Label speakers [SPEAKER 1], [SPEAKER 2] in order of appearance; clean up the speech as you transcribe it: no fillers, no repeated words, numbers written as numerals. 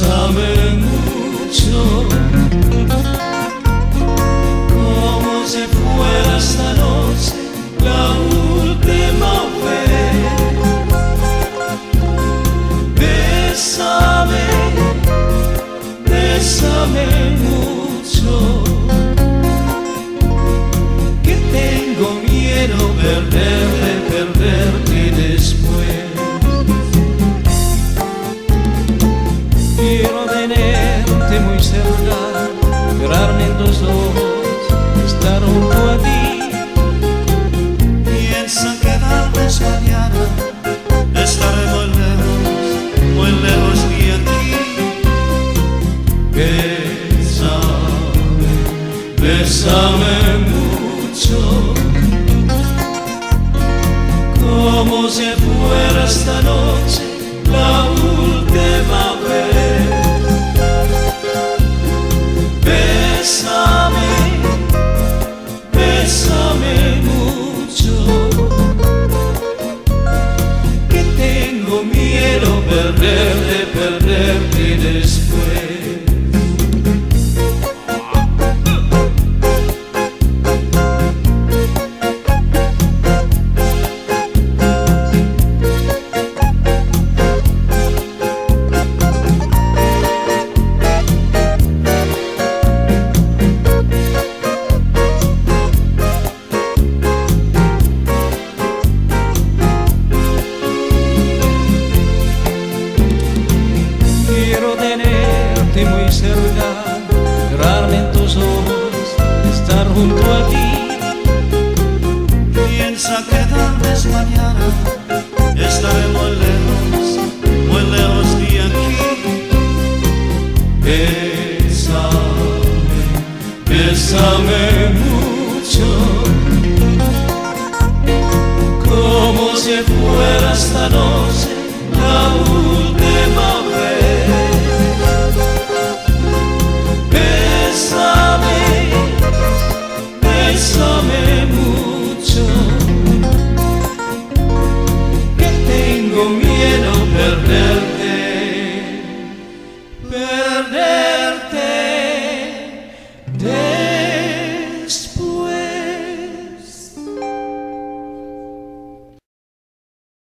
[SPEAKER 1] bésame mucho, como si fuera esta noche la última vez. Bésame, bésame mucho, que tengo miedo perderte después. Quiero tenerte muy cerca, llorarme en tus ojos, estar junto a ti.
[SPEAKER 2] Piensa que tal vez mañana estaré muy lejos de aquí.
[SPEAKER 1] Bésame, bésame mucho, como si fuera esta noche la última vez. Bésame, bésame mucho, que tengo miedo perderte después. Quiero tenerte muy cerca, llorarme en tus ojos, estar junto a ti.
[SPEAKER 2] Piensa que tal vez mañana estaré muy lejos de aquí.
[SPEAKER 1] Bésame, bésame mucho,